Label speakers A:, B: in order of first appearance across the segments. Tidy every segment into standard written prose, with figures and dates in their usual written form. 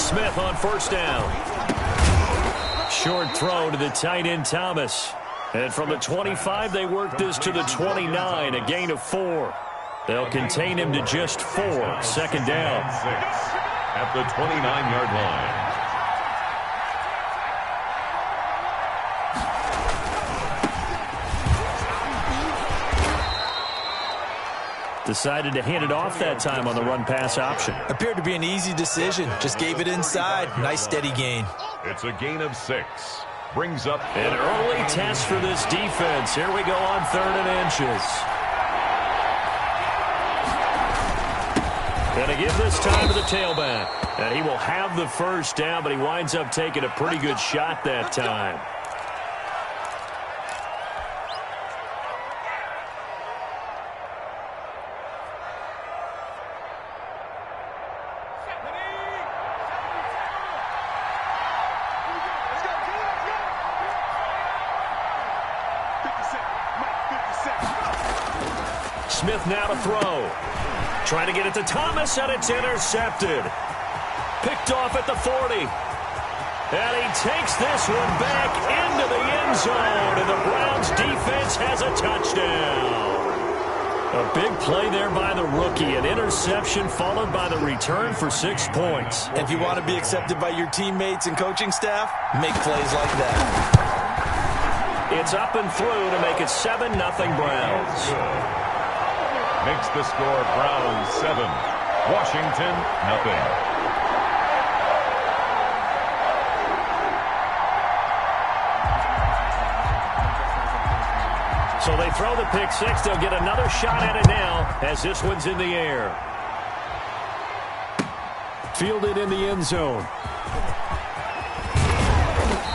A: Smith on first down. Short throw to the tight end, Thomas. And from the 25, they work this to the 29, a gain of 4. They'll contain him to just 4. Second down.
B: At the 29-yard line.
A: Decided to hand it off that time on the run-pass option.
C: Appeared to be an easy decision. Just gave it inside. Nice steady gain.
B: It's a gain of 6. Brings up
A: an early test for this defense. Here we go on 3rd and inches. Going to give this time to the tailback. And he will have the first down, but he winds up taking a pretty good shot that time. Smith now to throw. Trying to get it to Thomas, and it's intercepted. Picked off at the 40. And he takes this one back into the end zone, and the Browns defense has a touchdown. A big play there by the rookie. An interception followed by the return for 6 points.
C: If you want to be accepted by your teammates and coaching staff, make plays like that.
A: It's up and through to make it 7-0 Browns.
B: Makes the score Browns 7, Washington nothing.
A: So they throw the pick 6. They'll get another shot at it now as this one's in the air. Fielded in the end zone.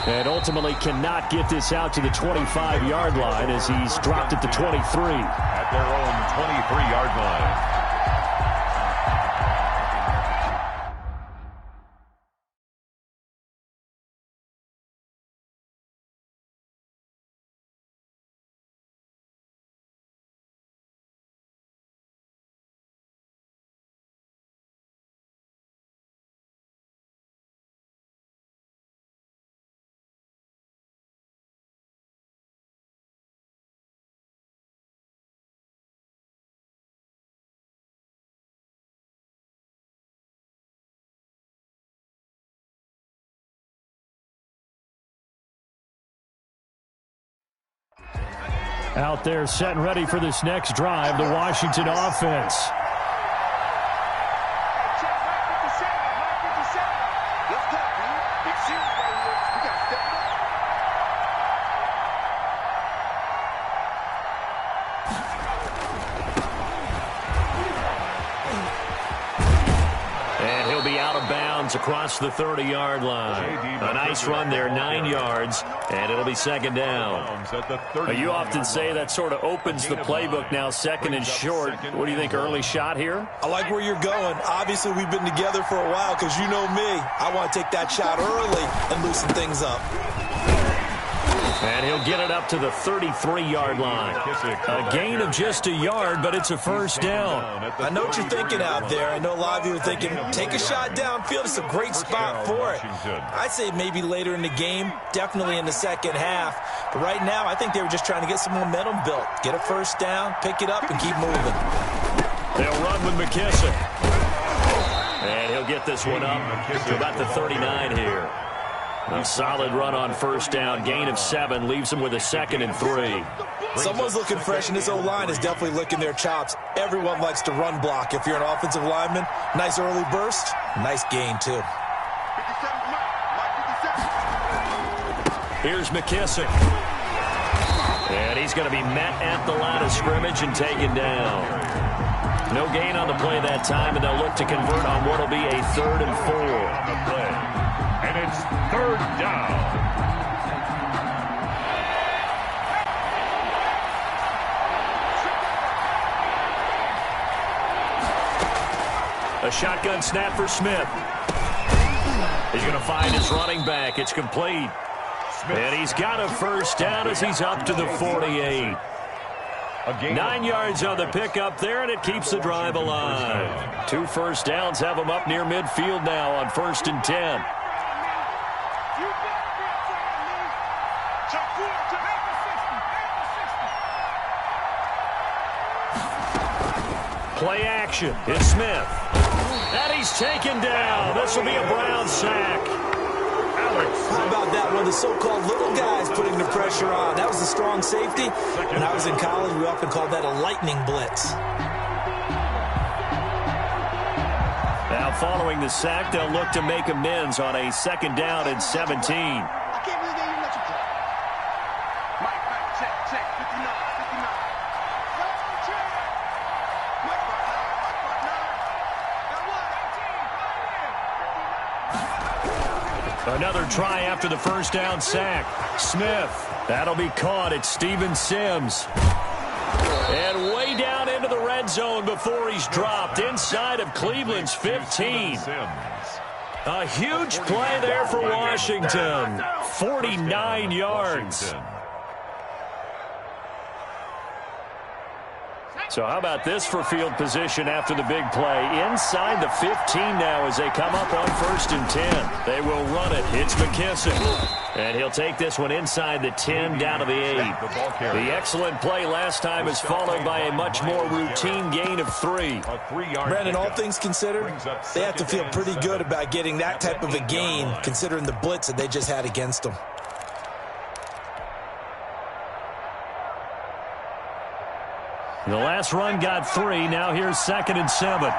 A: And ultimately cannot get this out to the 25-yard line as he's dropped at the 23.
B: At their own 23-yard line.
A: Out there set and ready for this next drive, the Washington offense. And he'll be out of bounds across the 30-yard line. A nice run there, 9 yards, and it'll be second down. You often say that sort of opens the playbook now, second and short. What do you think, early shot here?
C: I like where you're going. Obviously, we've been together for a while because you know me. I want to take that shot early and loosen things up.
A: And he'll get it up to the 33-yard line. A gain of just a yard, but it's a first down.
C: I know what you're thinking out there. I know a lot of you are thinking, take a shot downfield. It's a great spot for it. I'd say maybe later in the game, definitely in the second half. But right now, I think they were just trying to get some momentum built. Get a first down, pick it up, and keep moving.
A: They'll run with McKissick. And he'll get this one up to about the 39 here. A solid run on first down. Gain of 7 leaves him with a 2nd and 3.
C: Someone's looking fresh, and this O-line is definitely licking their chops. Everyone likes to run block. If you're an offensive lineman, nice early burst, nice gain, too.
A: Here's McKissick. And he's going to be met at the line of scrimmage and taken down. No gain on the play that time, and they'll look to convert on what will be a 3rd and 4.
B: And it's 3rd down.
A: A shotgun snap for Smith. He's going to find his running back. It's complete. And he's got a first down as he's up to the 48. 9 yards on the pickup there, and it keeps the drive alive. 2 first downs have them up near midfield now on 1st and 10. Play action. It's Smith. And he's taken down. This will be a Brown sack.
C: How about that one? The so-called little guys putting the pressure on. That was a strong safety. When I was in college, we often called that a lightning blitz.
A: Now following the sack, they'll look to make amends on a 2nd down and 17. Another try after the 1st down sack. Smith. That'll be caught at Steven Sims. And way down into the red zone before he's dropped inside of Cleveland's 15. A huge play there for Washington. 49 yards. So how about this for field position after the big play? Inside the 15 now as they come up on 1st and 10. They will run it. It's McKissick. And he'll take this one inside the 10 down to the 8. The excellent play last time is followed by a much more routine gain of 3.
C: Brandon, all things considered, they have to feel pretty good about getting that type of a gain considering the blitz that they just had against them.
A: The last run got 3. Now here's 2nd and 7.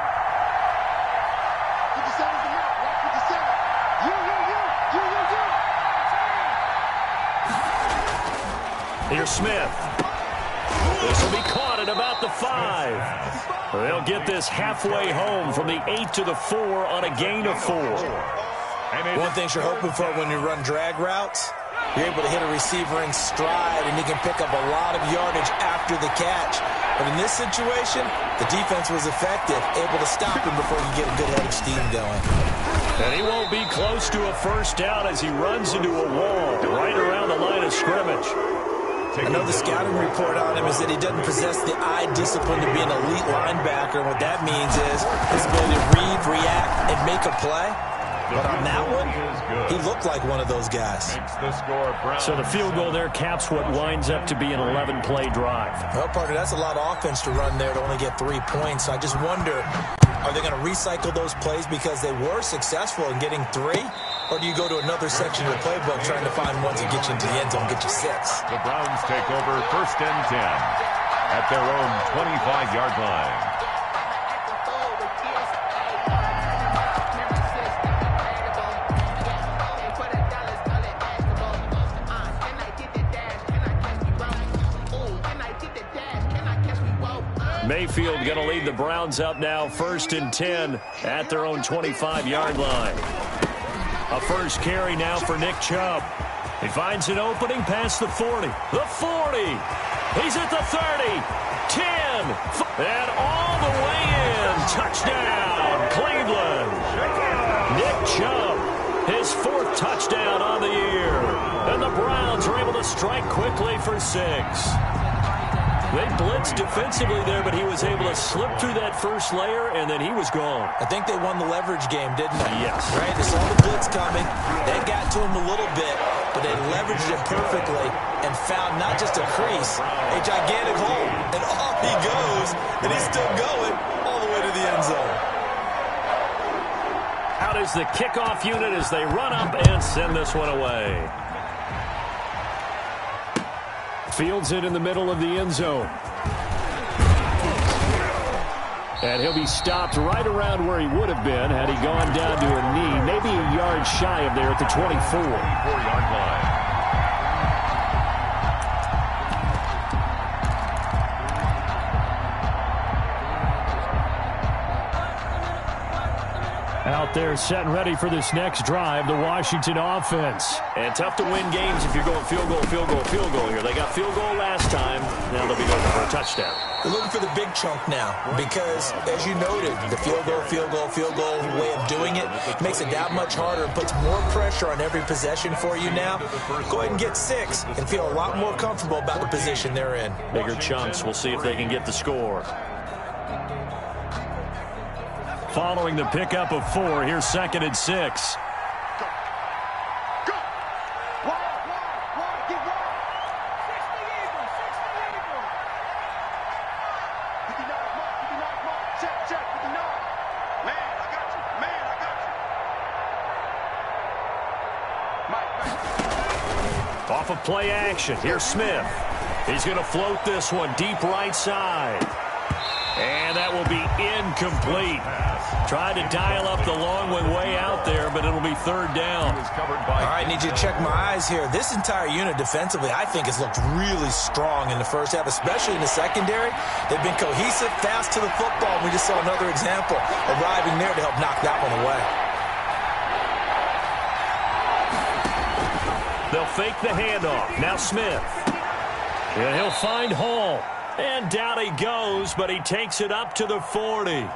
A: Here's Smith. This will be caught at about the 5. They'll get this halfway home from the 8 to the 4 on a gain of 4.
C: One thing you're hoping for when you run drag routes, you're able to hit a receiver in stride, and he can pick up a lot of yardage after the catch. But in this situation, the defense was effective, able to stop him before he get a good head of steam going.
A: And he won't be close to a 1st down as he runs into a wall right around the line of scrimmage.
C: I know the scouting report on him is that he doesn't possess the eye discipline to be an elite linebacker. And what that means is his ability to read, react, and make a play. But on that one, he looked like one of those guys.
A: So the field goal there caps what winds up to be an 11-play drive.
C: Well, partner, that's a lot of offense to run there to only get 3 points. So I just wonder, are they going to recycle those plays because they were successful in getting 3? Or do you go to another section of the playbook trying to find ones that get you into the end zone and get you 6?
B: The Browns take over 1st and 10 at their own 25-yard line.
A: Mayfield going to lead the Browns up now 1st and 10 at their own 25-yard line. A first carry now for Nick Chubb. He finds an opening past the 40. The 40. He's at the 30. 10. And all the way in. Touchdown, Cleveland. Nick Chubb, his 4th touchdown on the year. And the Browns are able to strike quickly for 6. They blitzed defensively there, but he was able to slip through that first layer, and then he was gone.
C: I think they won the leverage game, didn't they?
A: Yes.
C: Right? They saw the blitz coming. They got to him a little bit, but they leveraged it perfectly and found not just a crease, a gigantic hole. And off he goes, and he's still going all the way to the end zone.
A: Out is the kickoff unit as they run up and send this one away. Fields it in the middle of the end zone. And he'll be stopped right around where he would have been had he gone down to a knee, maybe a yard shy of there at the 24-yard line. out there setting ready for this next drive, the Washington offense. And tough to win games if you're going field goal, field goal, field goal here. They got field goal last time. Now they'll be looking for a touchdown.
C: They're looking for the big chunk now because, as you noted, the field goal, field goal, field goal way of doing it makes it that much harder and puts more pressure on every possession for you now. Go ahead and get 6 and feel a lot more comfortable about the position they're in.
A: Bigger chunks. We'll see if they can get the score. Following the pickup of 4, here's 2nd and 6. Off of play action, here's Smith. He's going to float this one deep right side. And that will be incomplete. Tried to dial up the long one way out there, but it'll be 3rd down.
C: All right, need you to check my eyes here. This entire unit defensively, I think, has looked really strong in the first half, especially in the secondary. They've been cohesive, fast to the football. We just saw another example arriving there to help knock that one away.
A: They'll fake the handoff. Now Smith. And he'll find Hall. And down he goes, but he takes it up to the 40.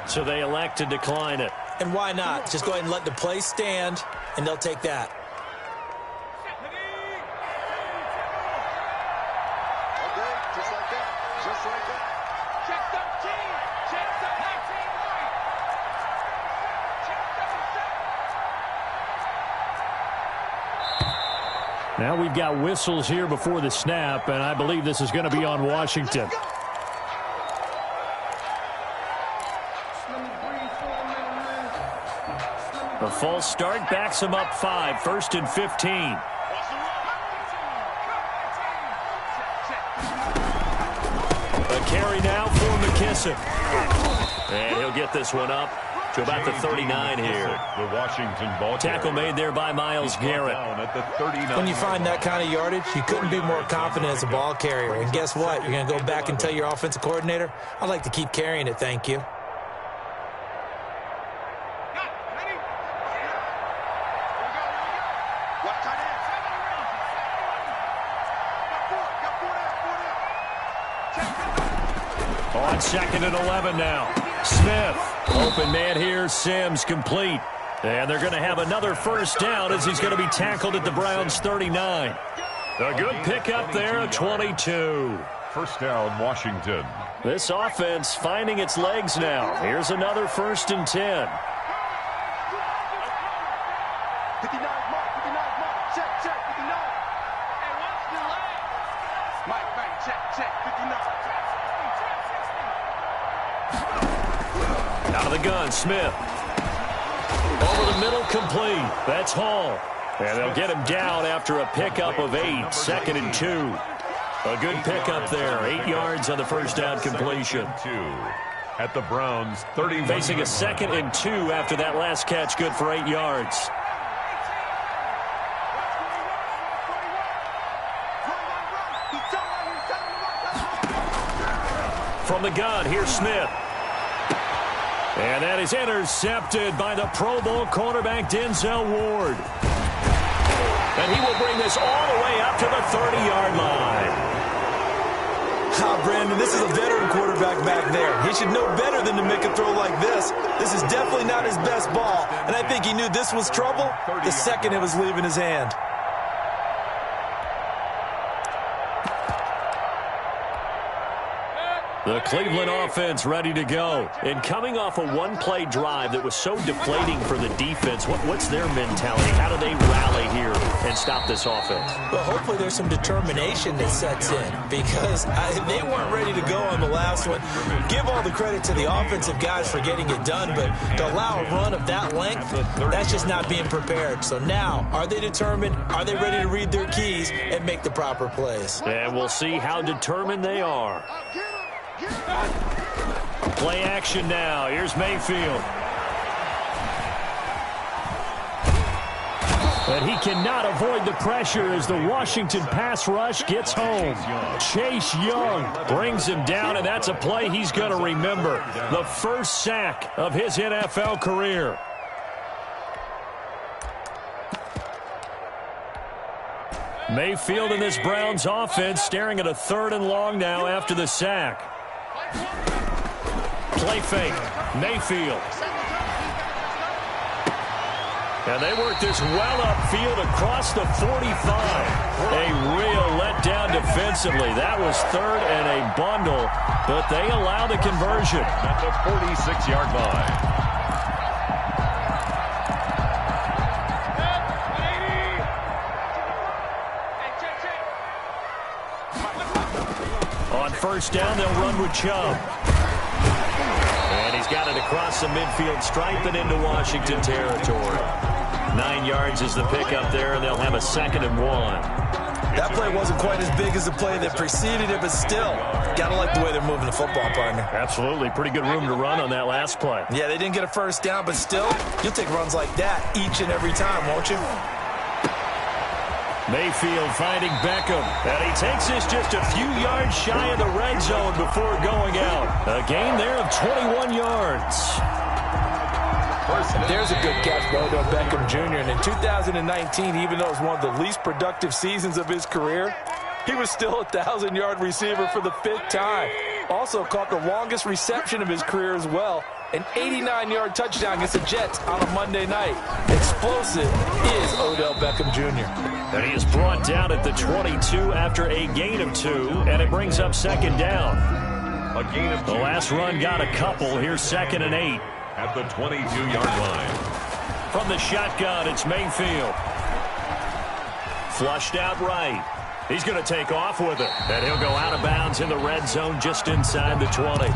A: So they elect to decline it.
C: And why not? Just go ahead and let the play stand, and they'll take that.
D: Okay, just like that. Just like that. Check 13. Check 13.
A: Now we've got whistles here before the snap, and I believe this is going to be on Washington. A false start backs him up 5, 1st and 15. A carry now for McKissick. And he'll get this one up to about the 39 here.
B: The Washington ball
A: tackle made there by Myles Garrett.
B: At the 39.
C: When you find that kind of yardage, you couldn't be more confident as a ball carrier. And guess what? You're going to go back and tell your offensive coordinator, I'd like to keep carrying it, thank you.
A: On 2nd and 11 now. Smith, open man here, Sims complete. And they're going to have another 1st down as he's going to be tackled at the Browns' 39. A good pickup there, 22.
B: 1st down, Washington.
A: This offense finding its legs now. Here's another 1st and 10.
D: 59, Mark, 59, Mark. Check, 59. Hey, what's the line? Mike, check, 59.
A: Out of the gun, Smith. Over the middle, complete. That's Hall. And they'll get him down after a pickup of 8, 2nd and 2. A good pickup there, 8 yards on the 1st down completion.
B: At the Browns, 31.
A: Facing a 2nd and 2 after that last catch, good for 8 yards. From the gun, here's Smith. And that is intercepted by the Pro Bowl cornerback Denzel Ward. And he will bring this all the way up to the 30-yard line.
C: Brandon, this is a veteran quarterback back there. He should know better than to make a throw like this. This is definitely not his best ball, and I think he knew this was trouble the second it was leaving his hand.
A: The Cleveland offense ready to go. And coming off a one-play drive that was so deflating for the defense, what's their mentality? How do they rally here and stop this offense?
C: Well, hopefully there's some determination that sets in because they weren't ready to go on the last one. Give all the credit to the offensive guys for getting it done, but to allow a run of that length, that's just not being prepared. So now, are they determined? Are they ready to read their keys and make the proper plays?
A: And we'll see how determined they are. Play action now. Here's Mayfield. And he cannot avoid the pressure as the Washington pass rush gets home. Chase Young brings him down, and that's a play he's going to remember. The first sack of his NFL career. Mayfield in this Browns offense staring at a 3rd and long now after the sack. Play fake. Mayfield. And they work this well upfield across the 45. A real letdown defensively. That was 3rd and a bundle, but they allow the conversion.
B: At the 46-yard line.
A: On first down, they'll run with Chubb. And he's got it across the midfield stripe and into Washington territory. 9 yards is the pickup there, and they'll have a 2nd and 1.
C: That play wasn't quite as big as the play that preceded it, but still, gotta like the way they're moving the football, partner.
A: Absolutely. Pretty good room to run on that last play.
C: Yeah, they didn't get a first down, but still, you'll take runs like that each and every time, won't you?
A: Mayfield finding Beckham, and he takes this just a few yards shy of the red zone before going out. A gain there of 21 yards.
C: There's a good catch by Odell Beckham Jr. And in 2019, even though it was one of the least productive seasons of his career, he was still a 1,000-yard receiver for the 5th time. Also caught the longest reception of his career as well. An 89-yard touchdown against the Jets on a Monday night. Explosive is Odell Beckham Jr.
A: And he is brought down at the 22 after a gain of 2, and it brings up 2nd down.
B: A gain of 2.
A: The last run got a couple. Here's 2nd and 8.
B: At the 22-yard line.
A: From the shotgun, it's Mayfield. Flushed out right. He's going to take off with it. And he'll go out of bounds in the red zone just inside the 20.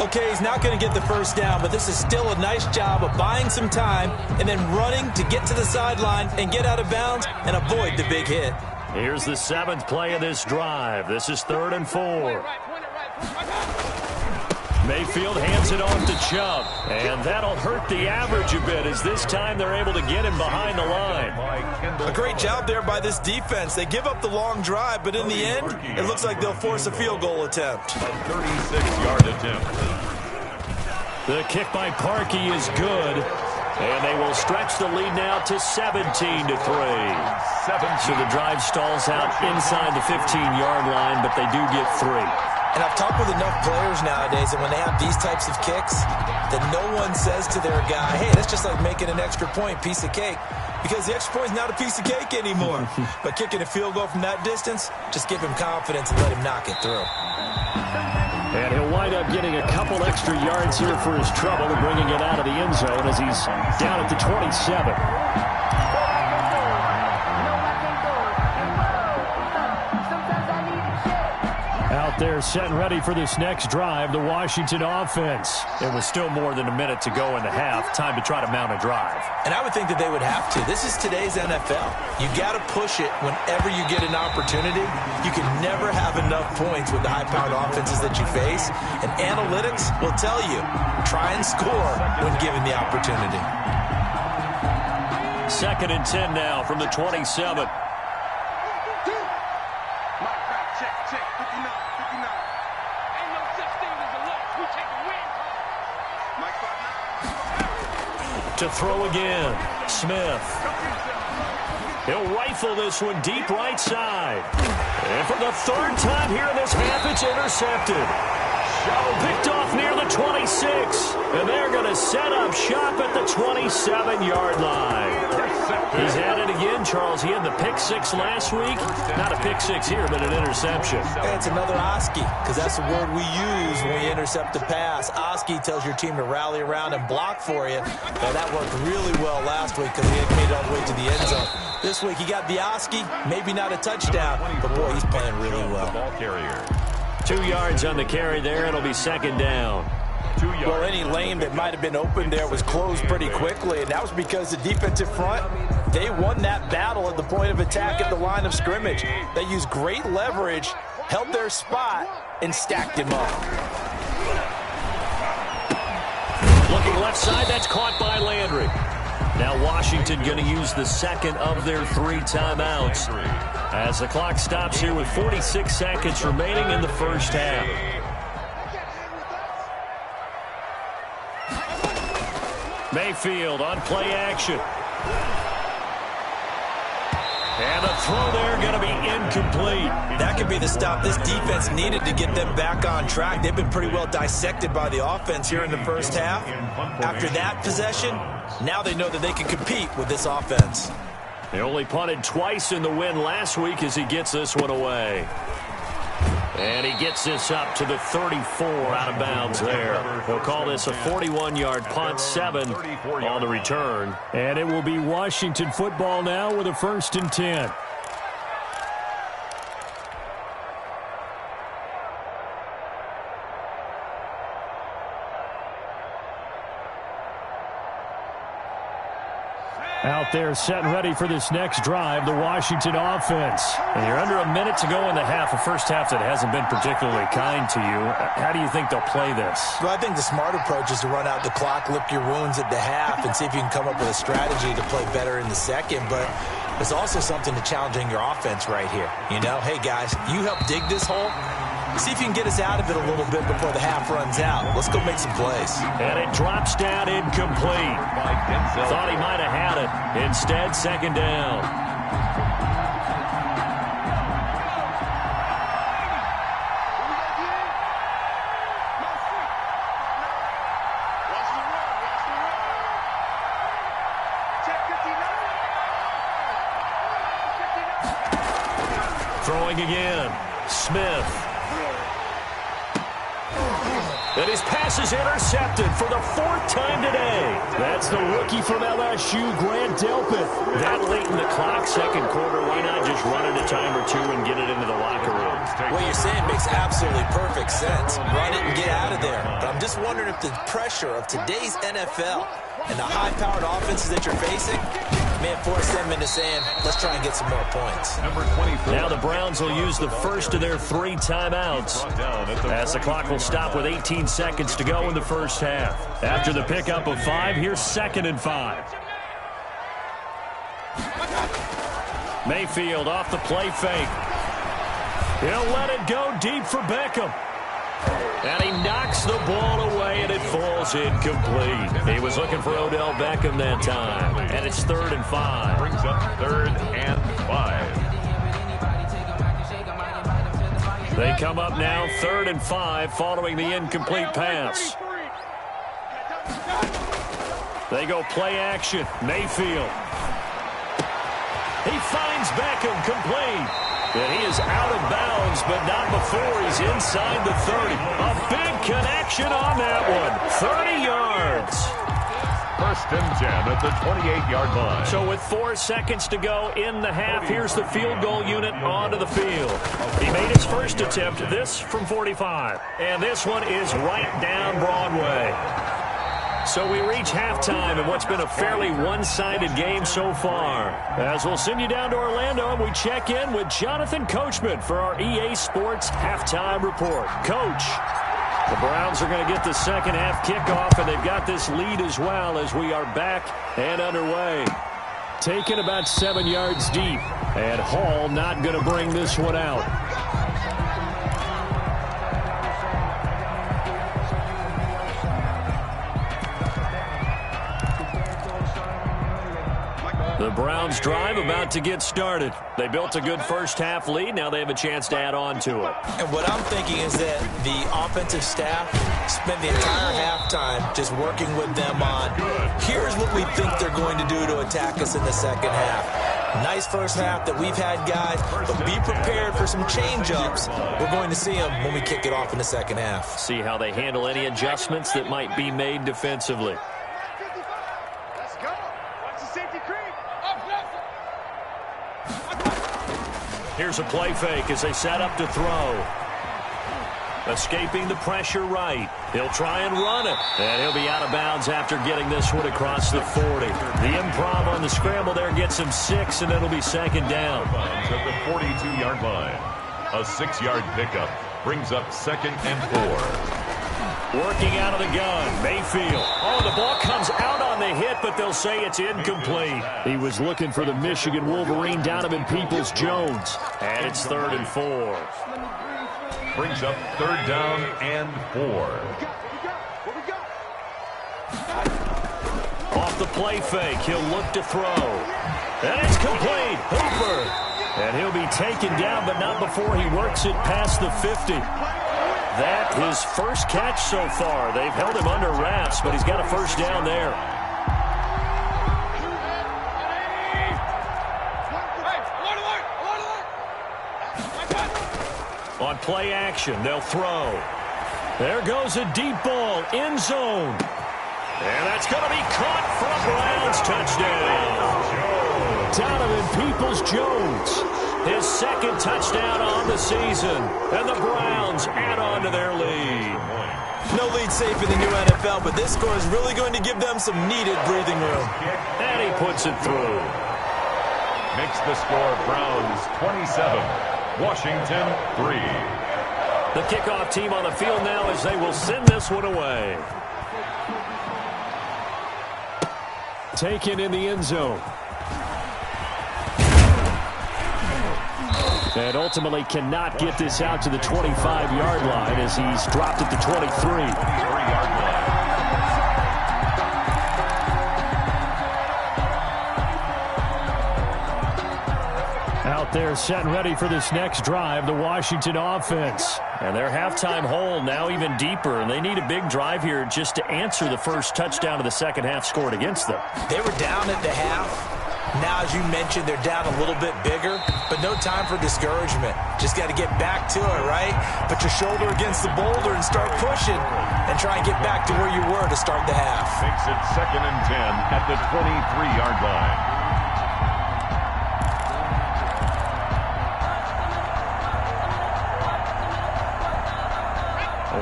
C: Okay, he's not going to get the first down, but this is still a nice job of buying some time and then running to get to the sideline and get out of bounds and avoid the big hit.
A: Here's the 7th play of this drive. This is 3rd and 4. Mayfield hands it off to Chubb, and that'll hurt the average a bit as this time they're able to get him behind the line.
C: A great job there by this defense. They give up the long drive, but in the end, it looks like they'll force a field goal attempt.
B: A 36-yard attempt.
A: The kick by Parkey is good, and they will stretch the lead now to 17-3. So the drive stalls out inside the 15-yard line, but they do get 3.
C: And I've talked with enough players nowadays that when they have these types of kicks, that no one says to their guy, hey, that's just like making an extra point, piece of cake. Because the extra point is not a piece of cake anymore. But kicking a field goal from that distance, just give him confidence and let him knock it through.
A: And he'll wind up getting a couple extra yards here for his trouble and bringing it out of the end zone as he's down at the 27. They're set and ready for this next drive, the Washington offense. It was still more than a minute to go in the half. Time to try to mount a drive.
C: And I would think that they would have to. This is today's NFL. You got to push it whenever you get an opportunity. You can never have enough points with the high-powered offenses that you face. And analytics will tell you, try and score when given the opportunity.
A: 2nd and 10 now from the 27. To throw again, Smith. He'll rifle this one deep right side. And for the 3rd time here in this half, it's intercepted. Picked off near the 26. And they're going to set up shop at the 27-yard line. He's at it again, Charles. He had the pick 6 last week. Not a pick 6 here, but an interception.
C: And it's another Oski, because that's the word we use when we intercept a pass. Oski tells your team to rally around and block for you. Now, that worked really well last week because he had made it all the way to the end zone. This week, he got the Oski, maybe not a touchdown, but boy, he's playing really well.
B: Ball carrier.
A: 2 yards on the carry there. It'll be 2nd down.
C: Well, any lane that might have been open there was closed pretty quickly, and that was because the defensive front, they won that battle at the point of attack at the line of scrimmage. They used great leverage, held their spot, and stacked him up.
A: Looking left side, that's caught by Landry. Now Washington going to use the second of their 3 timeouts as the clock stops here with 46 seconds remaining in the first half. Mayfield on play action. And the throw there going to be incomplete.
C: That could be the stop this defense needed to get them back on track. They've been pretty well dissected by the offense here in the first half. After that possession, now they know that they can compete with this offense.
A: They only punted twice in the win last week as he gets this one away. And he gets this up to the 34 out of bounds there. They'll call this a 41-yard punt, 7 on the return.
E: And it will be Washington football now with a 1st and 10. Out there set and ready for this next drive, the Washington offense.
A: And you're under a minute to go in the half, a first half that hasn't been particularly kind to you. How do you think they'll play this?
C: Well, I think the smart approach is to run out the clock, lick your wounds at the half, and see if you can come up with a strategy to play better in the second. But there's also something to challenging your offense right here. You know, hey, guys, you help dig this hole. See if you can get us out of it a little bit before the half runs out. Let's go make some plays.
A: And it drops down incomplete. Thought he might have had it. Instead, second down. Throwing again. Smith. And his pass is intercepted for the 4th time today.
E: That's the rookie from LSU, Grant Delpit.
A: That late in the clock, second quarter, why not just run it a time or two and get it into the locker room?
C: What you're saying makes absolutely perfect sense. Run it and get out of there. But I'm just wondering if the pressure of today's NFL and the high-powered offenses that you're facing may have forced them into saying, let's try and get some more points.
A: Now the Browns will use the first of their 3 timeouts as the clock will stop with 18 seconds to go in the first half. After the pickup of 5, here's 2nd and 5. Mayfield off the play fake. He'll let it go deep for Beckham. And he knocks the ball away, and it falls incomplete. He was looking for Odell Beckham that time. And it's 3rd and 5.
B: Brings up 3rd and 5.
A: They come up now 3rd and 5 following the incomplete pass. They go play action. Mayfield. He finds Beckham complete. And he is out of bounds, but not before he's inside the 30. A big connection on that one. 30 yards.
B: 1st and 10 at the 28-yard line.
A: So with 4 seconds to go in the half, here's the field goal unit onto the field. He made his first attempt, this from 45. And this one is right down Broadway. So we reach halftime in what's been a fairly one-sided game so far. As we'll send you down to Orlando, and we check in with Jonathan Coachman for our EA Sports Halftime Report. Coach, the Browns are going to get the second half kickoff, and they've got this lead as well as we are back and underway.
E: Taken about 7 yards deep, and Hall not going to bring this one out.
A: The Browns drive about to get started. They built a good first half lead. Now they have a chance to add on to it.
C: And what I'm thinking is that the offensive staff spent the entire halftime just working with them on, here's what we think they're going to do to attack us in the second half. Nice first half that we've had, guys, but be prepared for some change-ups. We're going to see them when we kick it off in the second half.
A: See how they handle any adjustments that might be made defensively. Here's a play fake as they set up to throw. Escaping the pressure right. He'll try and run it. And he'll be out of bounds after getting this one across the 40. The improv on the scramble there gets him 6, and it'll be second down.
B: At the 42-yard line. A 6-yard pickup brings up 2nd and 4.
A: Working out of the gun. Mayfield. Oh, the ball comes out on the hit, but they'll say it's incomplete.
E: He was looking for the Michigan Wolverine, Donovan Peoples-Jones.
A: And it's 3rd and 4.
B: Brings up 3rd down and 4.
A: Off the play fake, he'll look to throw. And it's complete. Hooper. And he'll be taken down, but not before he works it past the 50. That his first catch so far. They've held him under wraps, but he's got a first down there. On play action, they'll throw. There goes a deep ball, end zone. And that's going to be caught for a Browns touchdown. Donovan Peoples-Jones, his 2nd touchdown on the season. And the Browns add on to their lead.
C: No lead safe in the new NFL, but this score is really going to give them some needed breathing room.
A: And he puts it through.
B: Makes the score Browns 27, Washington 3.
A: The kickoff team on the field now as they will send this one away.
E: Taken in the end zone. And ultimately cannot get this out to the 25-yard line as he's dropped at the 23.
B: 23-yard line.
E: Out there set and ready for this next drive, the Washington offense.
A: And their halftime hole now even deeper, and they need a big drive here just to answer the first touchdown of the second half scored against them.
C: They were down at the half. Now, as you mentioned, they're down a little bit bigger, but no time for discouragement. Just got to get back to it, right? Put your shoulder against the boulder and start pushing and try and get back to where you were to start the half.
B: Makes it 2nd and 10 at the 23-yard line.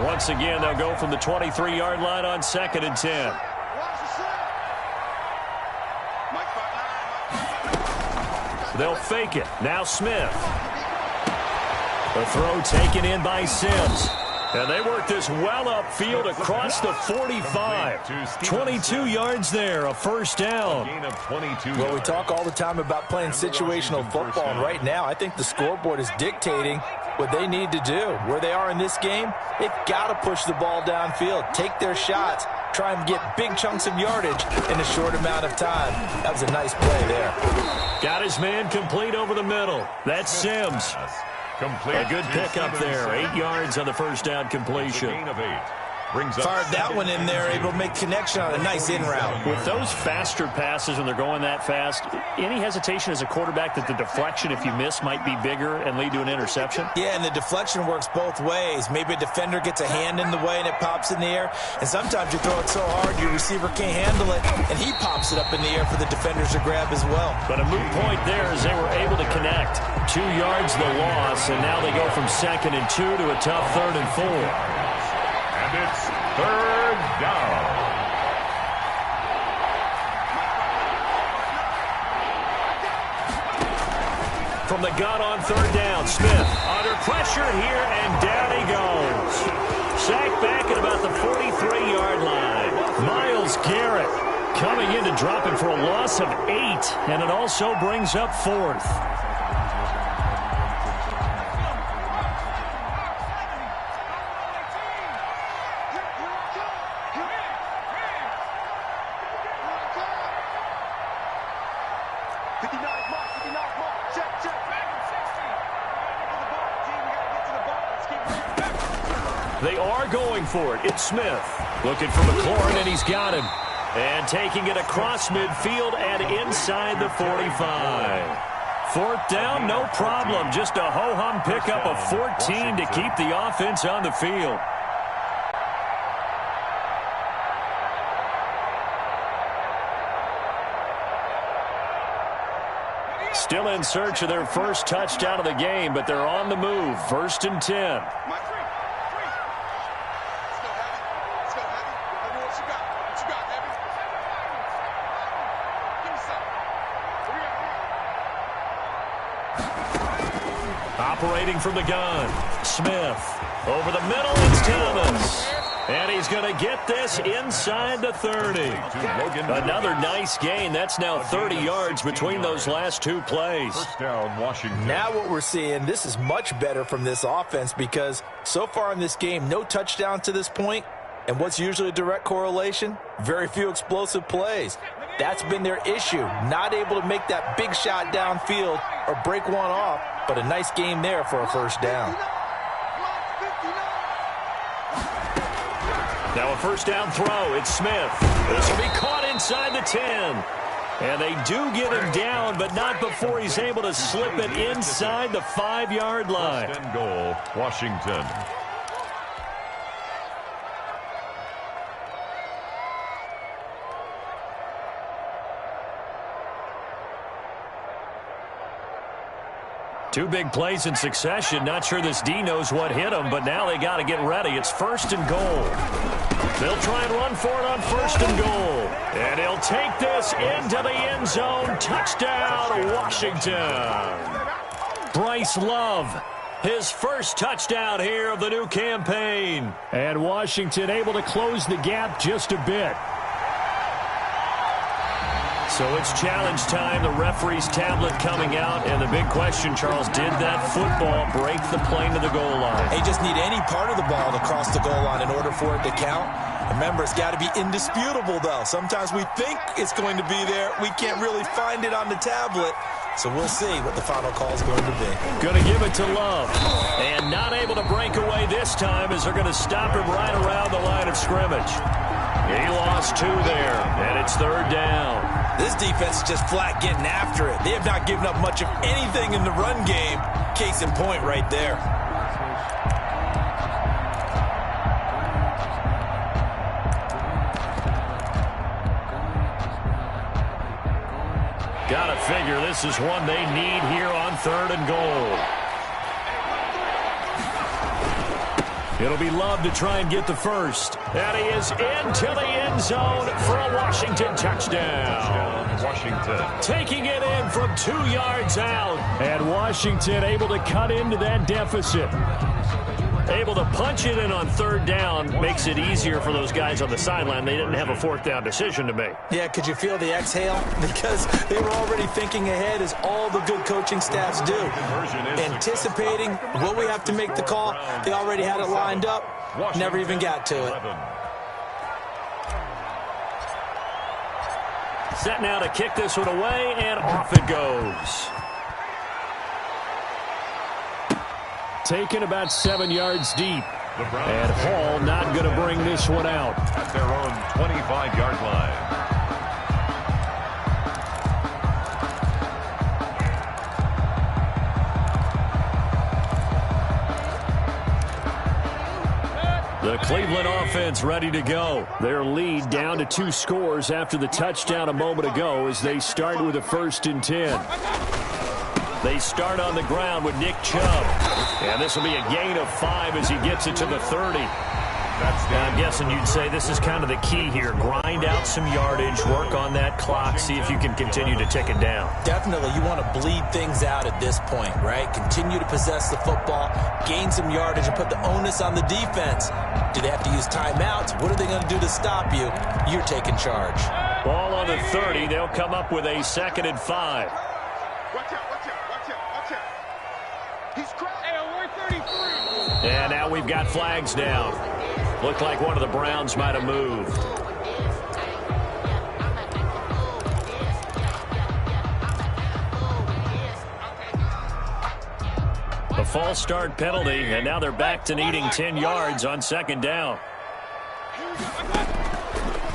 A: Once again, they'll go from the 23-yard line on 2nd and 10. They'll fake it. Now Smith. The throw taken in by Sims. And they work this well upfield across the 45. 22 yards there, a first down.
B: Gain of 22
C: Well, we talk all the time about playing situational football, and right now I think the scoreboard is dictating what they need to do. Where they are in this game, they've got to push the ball downfield, take their shots, try and get big chunks of yardage in a short amount of time. That was a nice play there.
A: Got his man complete over the middle. That's Sims.
B: Complete.
A: A good pickup there. 8 yards on the first down completion.
B: Gain of 8. Brings up
C: Fired that one in there, able to make connection on a nice in route.
A: With those faster passes when they're going that fast, any hesitation as a quarterback that the deflection, if you miss, might be bigger and lead to an interception?
C: Yeah, and the deflection works both ways. Maybe a defender gets a hand in the way and it pops in the air. And sometimes you throw it so hard your receiver can't handle it, and he pops it up in the air for the defenders to grab as well.
A: But a moot point there as they were able to connect. 2 yards the loss, and now they go from 2nd and 2 to a tough 3rd and 4.
B: And it's 3rd down.
A: From the gun on 3rd down, Smith under pressure here, and down he goes. Sacked back at about the 43-yard line. Myles Garrett coming in to drop him for a loss of 8, and it also brings up 4th. They are going for it. It's Smith looking for McLaurin, and he's got him. And taking it across midfield and inside the 45. 4th down, no problem. Just a ho-hum pickup of 14 to keep the offense on the field. Still in search of their first touchdown of the game, but they're on the move. 1st and 10. Operating from the gun, Smith. Over the middle, it's Thomas. And he's going to get this inside the 30. Another nice gain. That's now 30 yards between those last two plays.
B: First down, Washington.
C: Now what we're seeing, this is much better from this offense because so far in this game, no touchdown to this point. And what's usually a direct correlation? Very few explosive plays. That's been their issue. Not able to make that big shot downfield or break one off, but a nice game there for a first down.
A: Now a first down throw. It's Smith. This will be caught inside the 10. And they do get him down, but not before he's able to slip it inside the 5-yard line.
B: First and goal, Washington.
A: Two big plays in succession. Not sure this D knows what hit him, but now they got to get ready. It's first and goal. They'll try and run for it on first and goal. And he'll take this into the end zone. Touchdown, Washington. Bryce Love, his first touchdown here of the new campaign.
E: And Washington able to close the gap just a bit.
A: So it's challenge time. The referee's tablet coming out. And the big question, Charles, did that football break the plane to the goal line?
C: They just need any part of the ball to cross the goal line in order for it to count. Remember, it's got to be indisputable, though. Sometimes we think it's going to be there. We can't really find it on the tablet. So we'll see what the final call is going to be.
A: Going to give it to Love. And not able to break away this time as they're going to stop him right around the line of scrimmage. He lost two there, and it's third down.
C: This defense is just flat getting after it. They have not given up much of anything in the run game. Case in point right there.
A: Got to figure this is one they need here on third and goal. It'll be Love to try and get the first. And he is into the end zone for a Washington touchdown.
B: Washington.
A: Taking it in from 2 yards out.
E: And Washington able to cut into that deficit.
A: Able to punch it in on third down makes it easier for those guys on the sideline. They didn't have a fourth down decision to make.
C: Yeah, could you feel the exhale? Because they were already thinking ahead, as all the good coaching staffs do. Anticipating, will we have to make the call? They already had it lined up. Never even got to it.
A: Set now to kick this one away, and off it goes.
E: Taken about 7 yards deep. And Hall not going to bring this one out.
B: At their own 25-yard line.
A: The Cleveland offense ready to go.
E: Their lead down to 2 scores after the touchdown a moment ago as they start with a 1st and 10.
A: They start on the ground with Nick Chubb. And this will be a gain of 5 as he gets it to the 30. I'm guessing you'd say this is kind of the key here. Grind out some yardage, work on that clock, see if you can continue to tick it down.
C: Definitely, you want to bleed things out at this point, right? Continue to possess the football, gain some yardage, and put the onus on the defense. Do they have to use timeouts? What are they going to do to stop you? You're taking charge.
A: Ball on the 30. They'll come up with a 2nd and 5.
D: Watch out. He's crying. Hey, we're 33.
A: And now we've got flags down. Looked like one of the Browns might have moved. A false start penalty, and now they're back to needing 10 yards on 2nd down.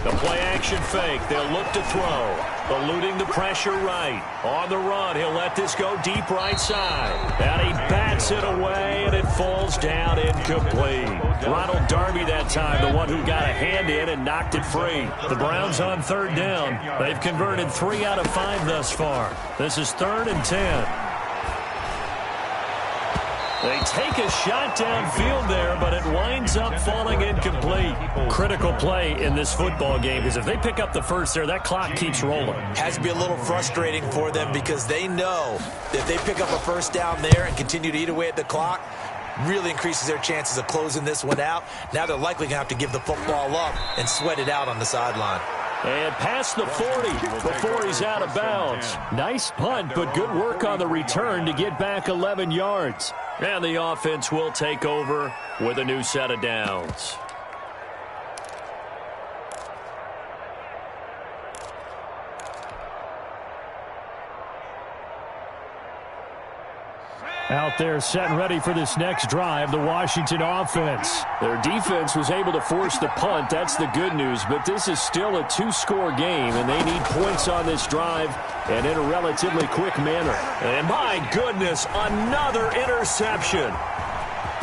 A: The play-action fake. They'll look to throw. Eluding the pressure right. On the run, he'll let this go deep right side. And he bats it away, and it falls down incomplete. Ronald Darby that time, the one who got a hand in and knocked it free. The Browns on 3rd down. They've converted 3 out of 5 thus far. This is 3rd and 10. They take a shot downfield there, but it winds up falling incomplete. Critical play in this football game, because if they pick up the first there, that clock keeps rolling.
C: Has to be a little frustrating for them because they know that if they pick up a first down there and continue to eat away at the clock, really increases their chances of closing this one out. Now they're likely going to have to give the football up and sweat it out on the sideline.
E: And past the 40 before he's out of bounds. Nice punt, but good work on the return to get back 11 yards. And the offense will take over with a new set of downs. Out there set and ready for this next drive, the Washington offense. Their defense was able to force the punt. That's the good news, but this is still a two-score game, and they need points on this drive and in a relatively quick manner. And my goodness, another interception.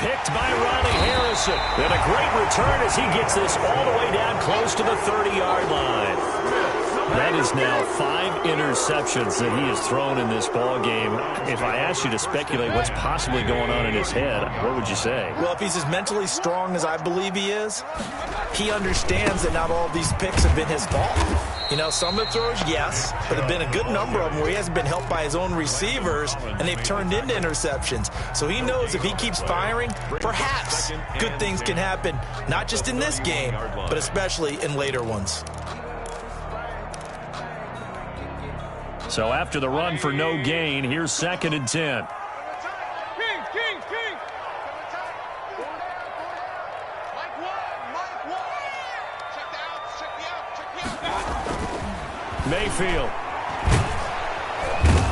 E: Picked by Ronnie Harrison. And a great return as he gets this all the way down close to the 30-yard line. That is now 5 interceptions that he has thrown in this ball game. If I asked you to speculate what's possibly going on in his head, what would you say?
C: Well, if he's as mentally strong as I believe he is, he understands that not all of these picks have been his fault. You know, some of the throws, yes, but there have been a good number of them where he hasn't been helped by his own receivers, and they've turned into interceptions. So he knows if he keeps firing, perhaps good things can happen, not just in this game, but especially in later ones.
E: So after the run for no gain, here's 2nd and 10. Mayfield.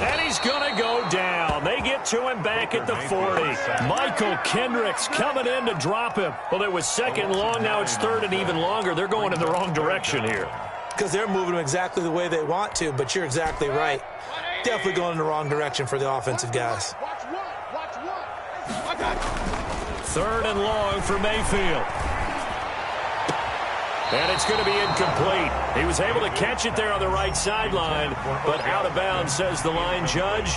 E: And he's going to go down. They get to him back at the 40. Michael Kendricks coming in to drop him. Well, it was 2nd and long. Now it's 3rd and even longer. They're going in the wrong direction here.
C: Because they're moving them exactly the way they want to, but you're exactly right. Definitely going in the wrong direction for the offensive guys.
E: 3rd and long for Mayfield. And it's going to be incomplete. He was able to catch it there on the right sideline, but out of bounds, says the line judge.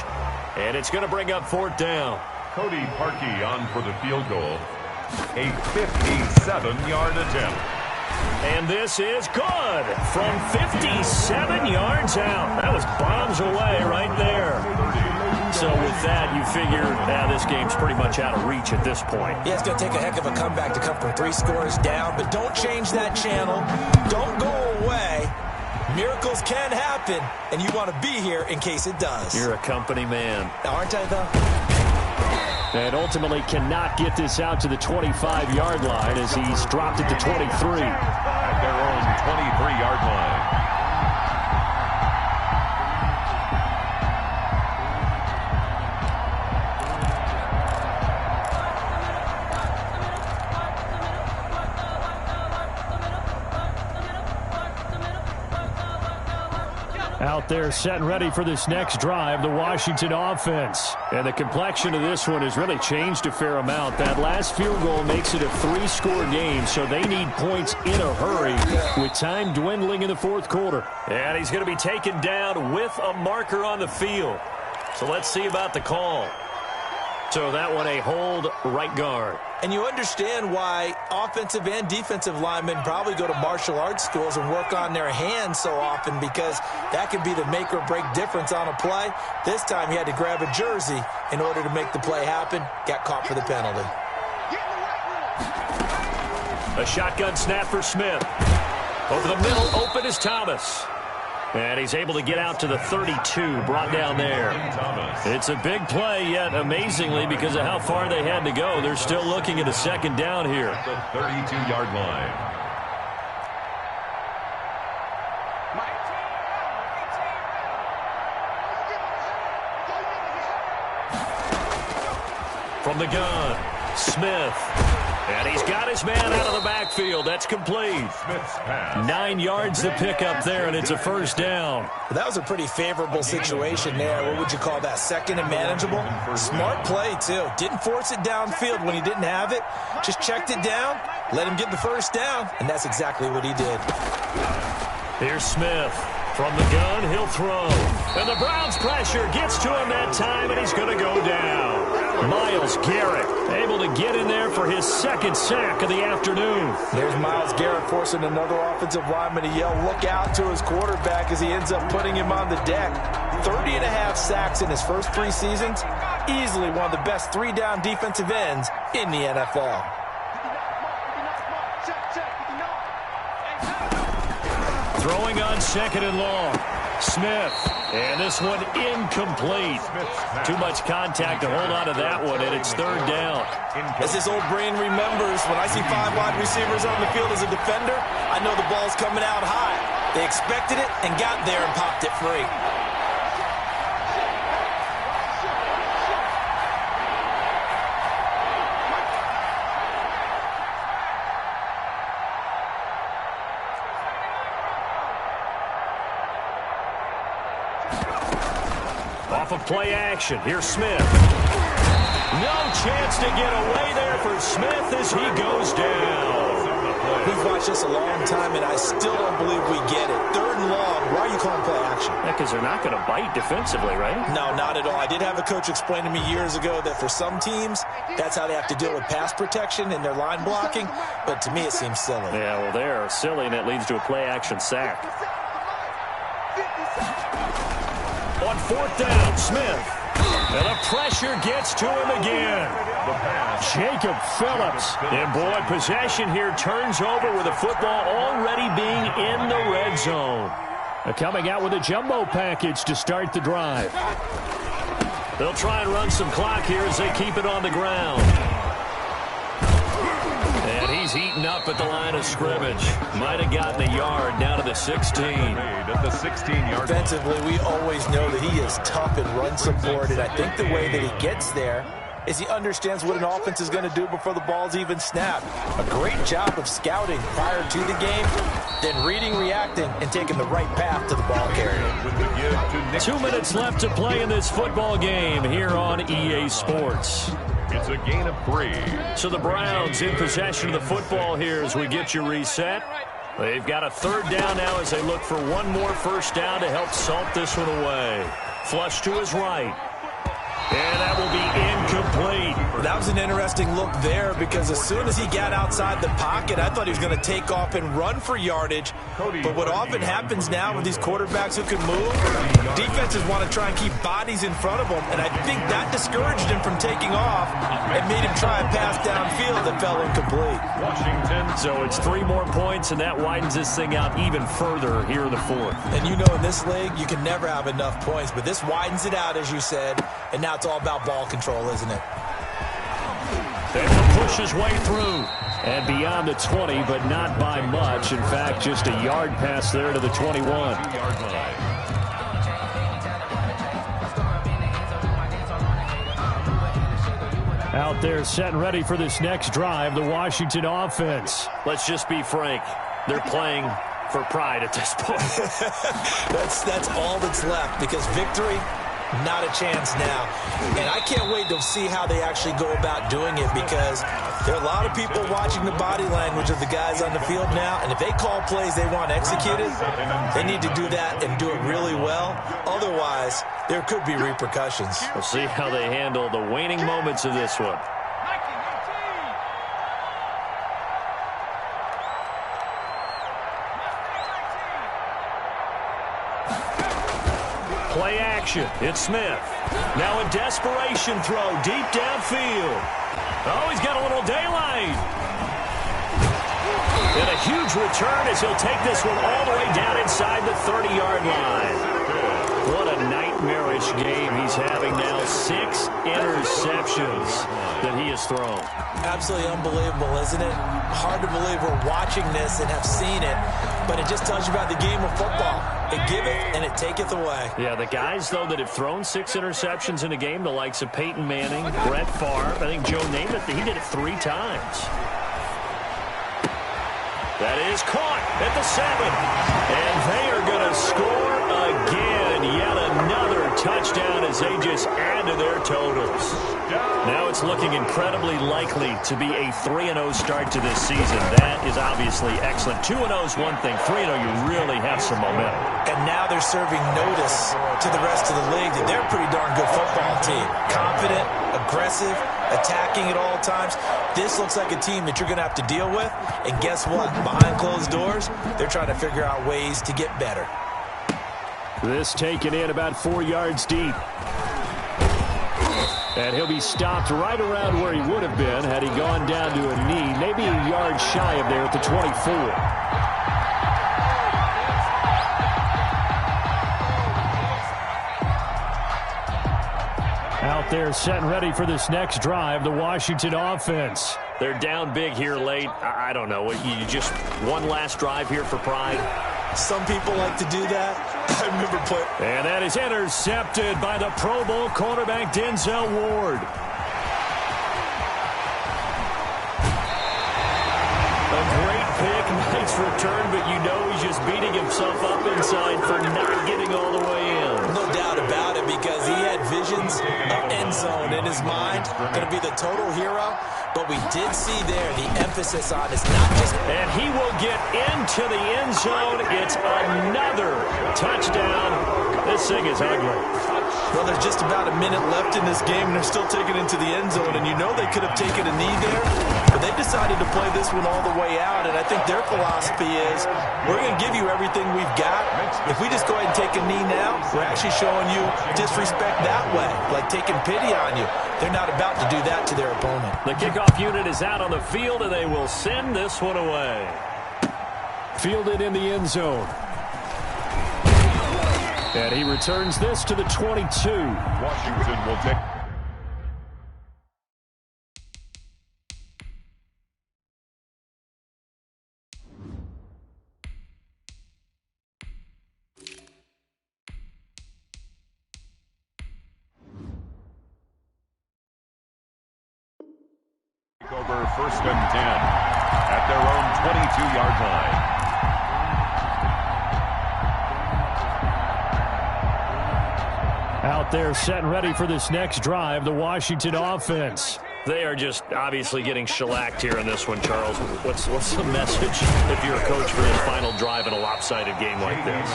E: And it's going to bring up 4th down.
B: Cody Parkey on for the field goal. A 57-yard attempt.
E: And this is good from 57 yards out. That was bombs away right there. So with that, you figure now this game's pretty much out of reach at this point.
C: Yeah, it's going to take a heck of a comeback to come from 3 scores down, but don't change that channel. Don't go away. Miracles can happen, and you want to be here in case it does.
E: You're a company man.
C: Aren't I, though?
E: And ultimately cannot get this out to the 25-yard line as he's dropped it to 23.
B: At their own 23-yard line.
E: Out there set and ready for this next drive, the Washington offense. And the complexion of this one has really changed a fair amount. That last field goal makes it a 3-score game, so they need points in a hurry with time dwindling in the 4th quarter. And he's going to be taken down with a marker on the field. So let's see about the call. So that one a hold right guard.
C: And you understand why offensive and defensive linemen probably go to martial arts schools and work on their hands so often, because that can be the make or break difference on a play. This time he had to grab a jersey in order to make the play happen. Got caught for the penalty.
E: A shotgun snap for Smith. Over the middle, open is Thomas. And he's able to get out to the 32, brought down there. It's a big play, yet amazingly, because of how far they had to go, they're still looking at a 2nd down here.
B: The 32-yard line.
E: From the gun, Smith. And he's got his man out of the backfield. That's complete.
B: Smith's pass.
E: 9 yards to pick up there, and it's a 1st down.
C: That was a pretty favorable situation there. What would you call that? 2nd and manageable? Smart play, too. Didn't force it downfield when he didn't have it. Just checked it down, let him get the 1st down, and that's exactly what he did.
E: Here's Smith. From the gun, he'll throw. And the Browns' pressure gets to him that time, and he's going to go down. Myles Garrett able to get in there for his 2nd sack of the afternoon.
C: There's Myles Garrett forcing another offensive lineman to yell, look out, to his quarterback as he ends up putting him on the deck. 30.5 sacks in his first 3 seasons, Easily one of the best three-down defensive ends in the NFL.
E: Throwing on 2nd and long. Smith. And this one incomplete. Too much contact to hold on to that one, and it's 3rd down.
C: As his old brain remembers, when I see 5 wide receivers on the field as a defender, I know the ball's coming out high. They expected it and got there and popped it free.
E: Off of play action. Here's Smith. No chance to get away there for Smith as he goes down.
C: We've watched this a long time, and I still don't believe we get it. 3rd and long. Why are you calling play action?
E: Yeah, because they're not going to bite defensively, right?
C: No, not at all. I did have a coach explain to me years ago that for some teams, that's how they have to deal with pass protection and their line blocking. But to me, it seems silly.
E: Yeah, well, they're silly, and it leads to a play action sack. On 4th down, Smith. And the pressure gets to him again. Jacob Phillips. And, boy, possession here turns over with the football already being in the red zone. They're coming out with a jumbo package to start the drive. They'll try and run some clock here as they keep it on the ground. And he's eaten up at the line of scrimmage. Might have gotten a yard down to the 16.
B: At the 16-yard
C: Defensively, we always know that he is tough in run support, and I think the way that he gets there is he understands what an offense is going to do before the ball's even snapped. A great job of scouting prior to the game, then reading, reacting, and taking the right path to the ball carrier.
E: 2 minutes left to play in this football game here on EA Sports.
B: It's a gain of 3.
E: So the Browns in possession of the football here as we get you reset. They've got a 3rd down now as they look for one more first down to help salt this one away. Flush to his right. And that will be incomplete.
C: That was an interesting look there because as soon as he got outside the pocket, I thought he was going to take off and run for yardage. But what often happens now with these quarterbacks who can move, defenses want to try and keep bodies in front of them, and I think that discouraged him from taking off and made him try and pass downfield that fell incomplete.
B: Washington.
E: So it's 3 more points, and that widens this thing out even further here in the 4th.
C: And you know in this league, you can never have enough points, but this widens it out, as you said, and now it's all about ball control, isn't it?
E: They will push his way through and beyond the 20, but not by much. In fact, just a yard pass there to the 21. Out there set and ready for this next drive, the Washington offense. Let's just be frank. They're playing for pride at this point.
C: That's all that's left because victory, not a chance now. And I can't wait to see how they actually go about doing it because there are a lot of people watching the body language of the guys on the field now. And if they call plays they want executed, they need to do that and do it really well. Otherwise, there could be repercussions.
E: We'll see how they handle the waning moments of this one. Play action. It's Smith. Now a desperation throw deep downfield. Oh, he's got a little daylight. And a huge return as he'll take this one all the way down inside the 30-yard line. What a nightmarish game he's having now. 6 interceptions that he has thrown.
C: Absolutely unbelievable, isn't it? Hard to believe we're watching this and have seen it, but it just tells you about the game of football. It giveth and it taketh away.
E: Yeah, the guys, though, that have thrown 6 interceptions in a game, the likes of Peyton Manning, Brett Favre, I think Joe Namath, he did it 3 times. That is caught at the 7. And they are going to score again. Yet another touchdown as they just add to their totals. Now it's looking incredibly likely to be a 3-0 start to this season. That is obviously excellent. 2-0 is one thing. 3-0, you really have some momentum.
C: And now they're serving notice to the rest of the league that they're a pretty darn good football team. Confident, aggressive, attacking at all times. This looks like a team that you're going to have to deal with. And guess what? Behind closed doors, they're trying to figure out ways to get better.
E: This taken in about 4 yards deep. And he'll be stopped right around where he would have been had he gone down to a knee, maybe a yard shy of there at the 24. Out there set and ready for this next drive, the Washington offense.
A: They're down big here late. I don't know. You just one last drive here for pride?
C: Some people like to do that. I remember playing.
E: And that is intercepted by the Pro Bowl cornerback Denzel Ward. A great pick, nice return, but you know he's just beating himself up inside for not getting all the way in.
C: No doubt about it, because he had visions of end zone in his mind. Going to be the total hero. But we did see there the emphasis on is not just...
E: And he will get into the end zone. It's another touchdown. This thing is ugly.
C: Well, there's just about a minute left in this game, and they're still taking it into the end zone. And you know they could have taken a knee there, but they decided to play this one all the way out. And I think their philosophy is, we're going to give you everything we've got. If we just go ahead and take a knee now, we're actually showing you disrespect that way, like taking pity on you. They're not about to do that to their opponent.
E: The kickoff unit is out on the field, and they will send this one away. Fielded in the end zone. And he returns this to the 22.
B: Washington will take... over 1st and 10 at their own 22-yard line.
E: Out there set and ready for this next drive, the Washington offense.
A: They are just obviously getting shellacked here in this one, Charles. What's the message if you're a coach for this final drive in a lopsided game like this?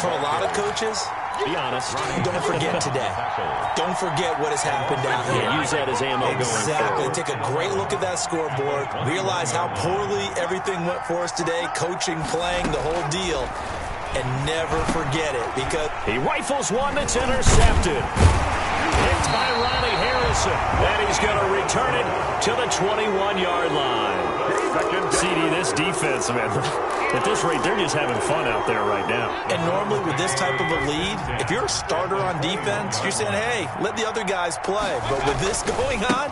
C: For a lot of coaches,
A: be honest.
C: Don't forget today. Don't forget what has happened out here.
A: Use that as ammo going forward.
C: Exactly. Take a great look at that scoreboard. Realize how poorly everything went for us today. Coaching, playing, the whole deal. And never forget it, because
A: he rifles one that's intercepted. Picked by Ronnie Harrison. And he's going to return it to the 21-yard line. CD, this defense, man, at this rate, they're just having fun out there right now.
C: And normally with this type of a lead, if you're a starter on defense, you're saying, hey, let the other guys play. But with this going on,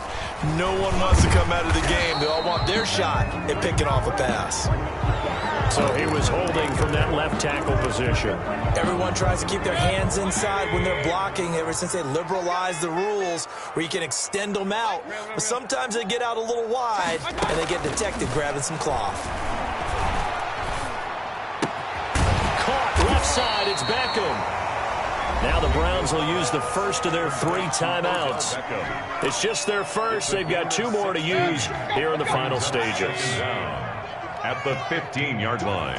C: no one wants to come out of the game. They all want their shot at picking off a pass.
E: So he was holding from that left tackle position.
C: Everyone tries to keep their hands inside when they're blocking ever since they liberalized the rules where you can extend them out. But sometimes they get out a little wide and they get detected grabbing some cloth.
E: Caught left side, it's Beckham. Now the Browns will use the first of their 3 timeouts. It's just their first. They've got 2 more to use here in the final stages.
B: At the 15-yard line.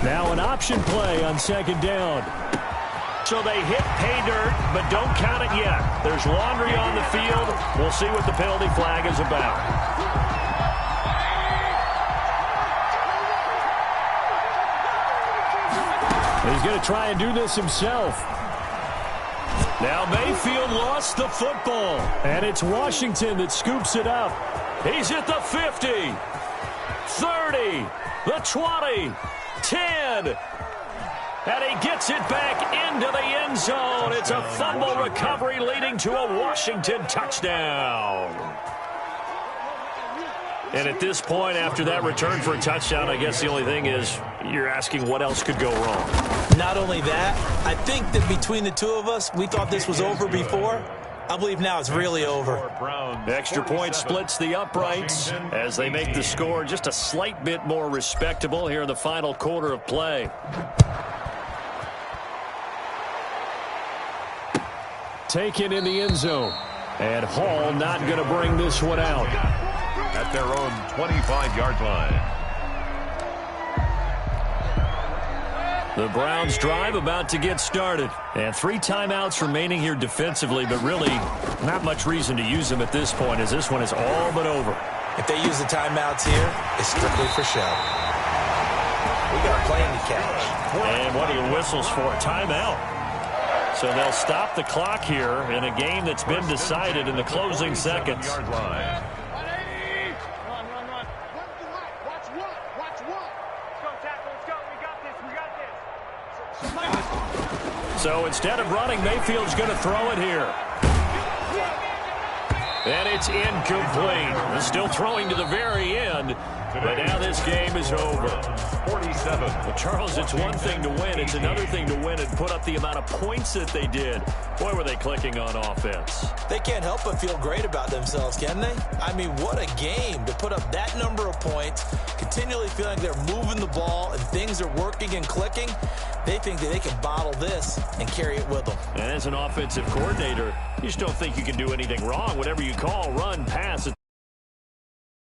E: Now an option play on 2nd down. So they hit pay dirt, but don't count it yet. There's laundry on the field. We'll see what the penalty flag is about. He's going to try and do this himself. Now Mayfield lost the football, and it's Washington that scoops it up. He's at the 50. 30, the 20, 10, and he gets it back into the end zone. It's a fumble recovery leading to a Washington touchdown. And at this point, after that return for a touchdown, I guess the only thing is you're asking what else could go wrong.
C: Not only that, I think that between the two of us, we thought this was over before. I believe now it's really over.
E: Extra point splits the uprights as they make the score just a slight bit more respectable here in the final quarter of play. Taken in the end zone. And Hall not going to bring this one out.
B: At their own 25-yard line.
E: The Browns drive about to get started. And 3 timeouts remaining here defensively, but really not much reason to use them at this point as this one is all but over.
C: If they use the timeouts here, it's strictly for show. We got a plane to catch.
E: And what are the whistles for? Timeout.
A: So they'll stop the clock here in a game that's been decided in the closing seconds.
B: Yard line.
A: So instead of running, Mayfield's going to throw it here. And it's incomplete. Still throwing to the very end. But now this game is over.
B: 47.
A: Well, Charles, it's one thing to win. It's another thing to win and put up the amount of points that they did. Boy, were they clicking on offense.
C: They can't help but feel great about themselves, can they? I mean, what a game to put up that number of points, continually feeling they're moving the ball and things are working and clicking. They think that they can bottle this and carry it with them.
A: And as an offensive coordinator, you just don't think you can do anything wrong. Whatever you call, run, pass,